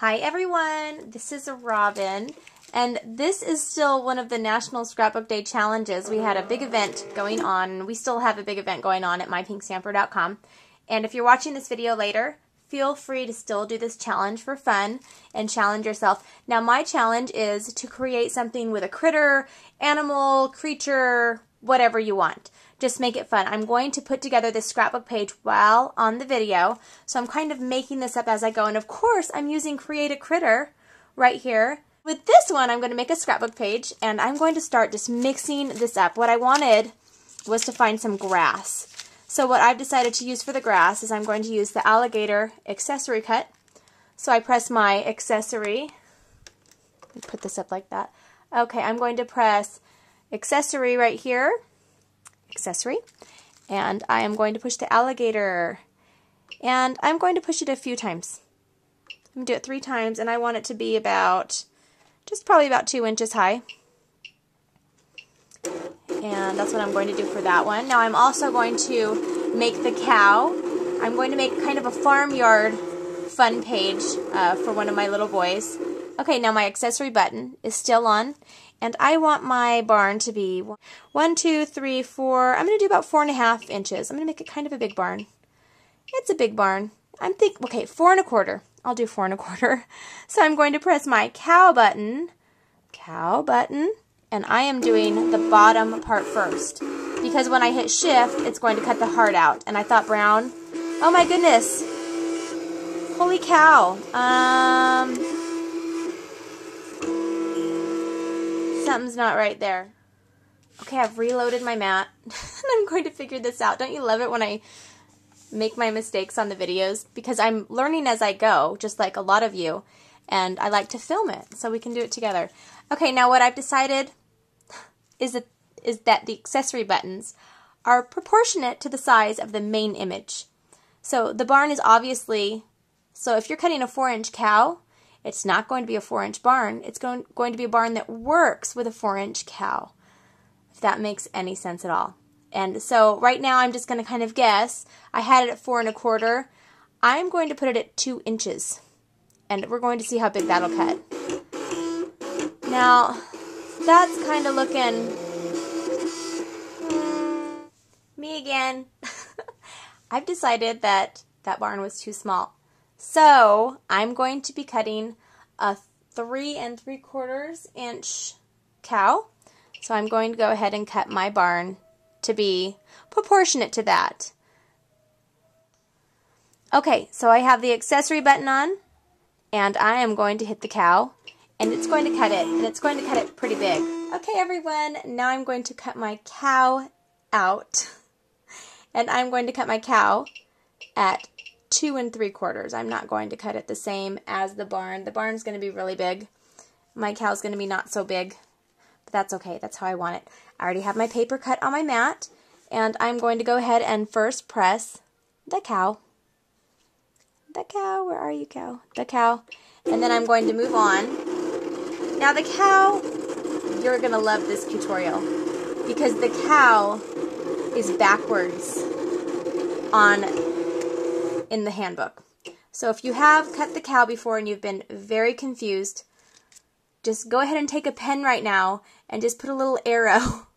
Hi everyone, this is Robin, and this is still one of the National Scrapbook Day challenges. We had a big event going on, we still have a big event going on at mypinkstamper.com, and if you're watching this video later, feel free to still do this challenge for fun and challenge yourself. Now my challenge is to create something with a critter, animal, creature, whatever you want. Just make it fun. I'm going to put together this scrapbook page while on the video, so I'm kind of making this up as I go, and of course I'm using Create a Critter right here. With this one I'm going to make a scrapbook page, and I'm going to start just mixing this up. What I wanted was to find some grass. So what I've decided to use for the grass is I'm going to use the alligator accessory cut. So I press my accessory, put this up like that. Okay, I'm going to press accessory right here. Accessory, and I am going to push the alligator, and I'm going to push it a few times. I'm going to do it 3 times, and I want it to be about, just probably about 2 inches high, and that's what I'm going to do for that one. Now I'm also going to make the cow. I'm going to make kind of a farmyard fun page for one of my little boys. Okay, now my accessory button is still on, and I want my barn to be 1, 2, 3, 4. I'm going to do about 4.5 inches. I'm going to make it kind of a big barn. It's a big barn. I'm thinking, okay, 4 1/4. I'll do 4 1/4. So I'm going to press my cow button, and I am doing the bottom part first, because when I hit shift, it's going to cut the heart out. And I thought brown. Oh my goodness! Holy cow! Something's not right there. Okay, I've reloaded my mat, and I'm going to figure this out. Don't you love it when I make my mistakes on the videos? Because I'm learning as I go, just like a lot of you, and I like to film it so we can do it together. Okay, now what I've decided is that the accessory buttons are proportionate to the size of the main image. So the barn is obviously, so if you're cutting a 4-inch cow, it's not going to be a 4-inch barn. It's going to be a barn that works with a 4-inch cow, if that makes any sense at all. And so right now I'm just going to kind of guess. I had it at 4 1/4. I'm going to put it at 2 inches, and we're going to see how big that'll cut. Now that's kind of looking me again. I've decided that that barn was too small. So I'm going to be cutting a 3 3/4 inch cow. So I'm going to go ahead and cut my barn to be proportionate to that. Okay, so I have the accessory button on, and I am going to hit the cow, and it's going to cut it, and it's going to cut it pretty big. Okay everyone, now I'm going to cut my cow out, and I'm going to cut my cow at 2 3/4. I'm not going to cut it the same as the barn. The barn's going to be really big. My cow's going to be not so big, but that's okay. That's how I want it. I already have my paper cut on my mat, and I'm going to go ahead and first press the cow. The cow, where are you, cow? The cow. And then I'm going to move on. Now the cow, you're going to love this tutorial, because the cow is backwards in the handbook. So if you have cut the cow before and you've been very confused, just go ahead and take a pen right now and just put a little arrow,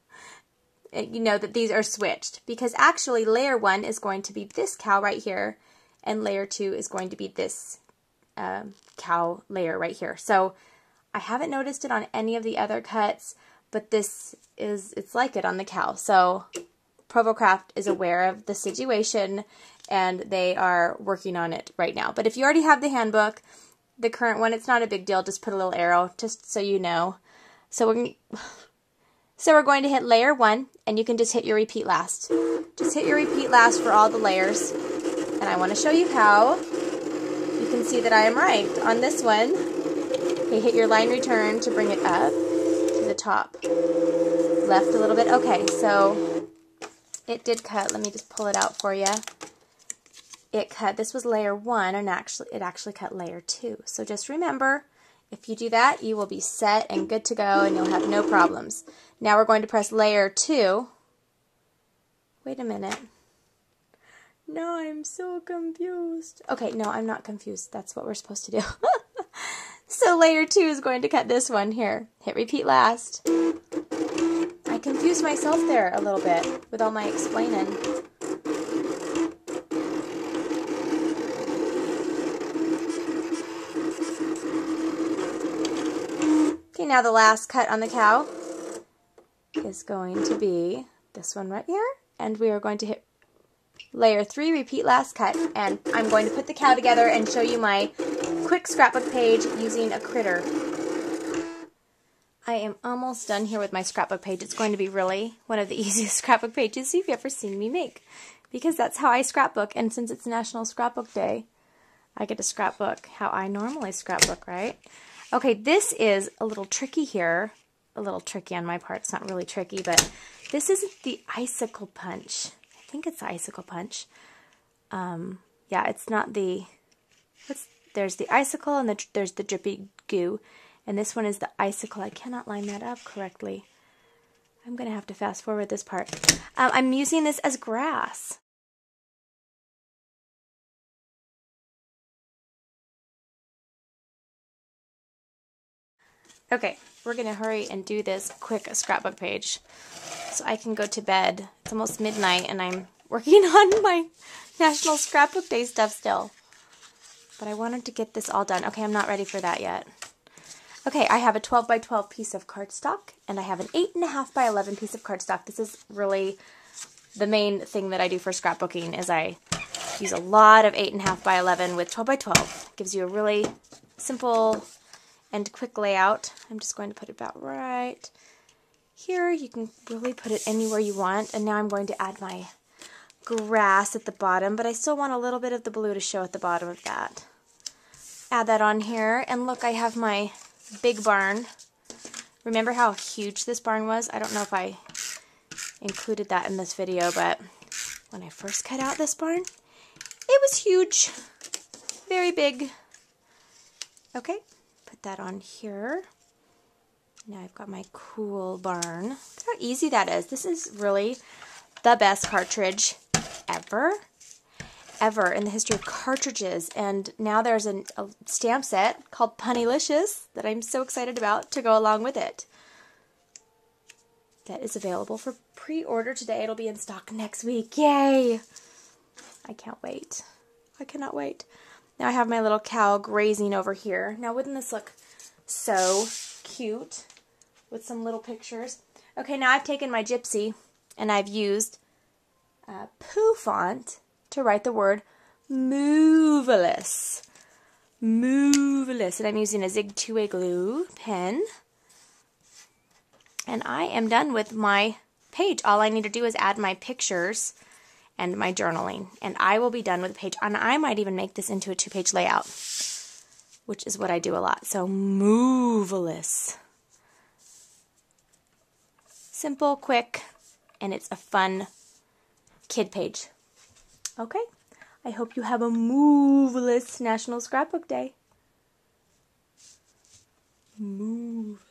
you know, that these are switched, because actually layer 1 is going to be this cow right here, and layer 2 is going to be this cow layer right here. So I haven't noticed it on any of the other cuts, but this is, it's like it on the cow. So ProvoCraft is aware of the situation, and they are working on it right now. But if you already have the handbook, the current one, it's not a big deal. Just put a little arrow, just so you know. So we're going to hit layer 1, and you can just hit your repeat last. Just hit your repeat last for all the layers. And I want to show you how. You can see that I am right on this one. Okay, hit your line return to bring it up to the top. Left a little bit. Okay, so it did cut. Let me just pull it out for you. It cut, this was layer 1, and it actually cut layer 2. So just remember, if you do that, you will be set and good to go, and you'll have no problems. Now we're going to press layer 2. Wait a minute. No, I'm so confused. Okay, no, I'm not confused. That's what we're supposed to do. So layer 2 is going to cut this one here. Hit repeat last. I confused myself there a little bit with all my explaining. Okay, now the last cut on the cow is going to be this one right here. And we are going to hit layer 3, repeat last cut. And I'm going to put the cow together and show you my quick scrapbook page using a critter. I am almost done here with my scrapbook page. It's going to be really one of the easiest scrapbook pages you've ever seen me make, because that's how I scrapbook, and since it's National Scrapbook Day, I get to scrapbook how I normally scrapbook, right? Okay, this is a little tricky here. A little tricky on my part. It's not really tricky, but this is the icicle punch. I think it's the icicle punch. Yeah, it's not the... There's the icicle and there's the drippy goo. And this one is the icicle. I cannot line that up correctly. I'm going to have to fast forward this part. I'm using this as grass. Okay, we're going to hurry and do this quick scrapbook page so I can go to bed. It's almost midnight and I'm working on my National Scrapbook Day stuff still. But I wanted to get this all done. Okay, I'm not ready for that yet. Okay, I have a 12 by 12 piece of cardstock, and I have an 8.5 by 11 piece of cardstock. This is really the main thing that I do for scrapbooking, is I use a lot of 8.5 by 11 with 12 by 12. It gives you a really simple and quick layout. I'm just going to put it about right here. You can really put it anywhere you want. And now I'm going to add my grass at the bottom, but I still want a little bit of the blue to show at the bottom of that. Add that on here, and look, I have my big barn. Remember how huge this barn was? I don't know if I included that in this video, but when I first cut out this barn, it was huge. Very big. Okay, put that on here. Now I've got my cool barn. Look how easy that is. This is really the best cartridge ever in the history of cartridges. And now there's a stamp set called Punnylicious that I'm so excited about to go along with it. That is available for pre-order today. It'll be in stock next week. Yay! I can't wait. I cannot wait. Now I have my little cow grazing over here. Now wouldn't this look so cute with some little pictures? Okay, now I've taken my Gypsy and I've used Pooh font to write the word moveless. Moveless. And I'm using a Zig 2A glue pen. And I am done with my page. All I need to do is add my pictures and my journaling. And I will be done with the page. And I might even make this into a 2-page layout, which is what I do a lot. So, moveless. Simple, quick, and it's a fun kid page. Okay, I hope you have a moveless National Scrapbook Day. Move.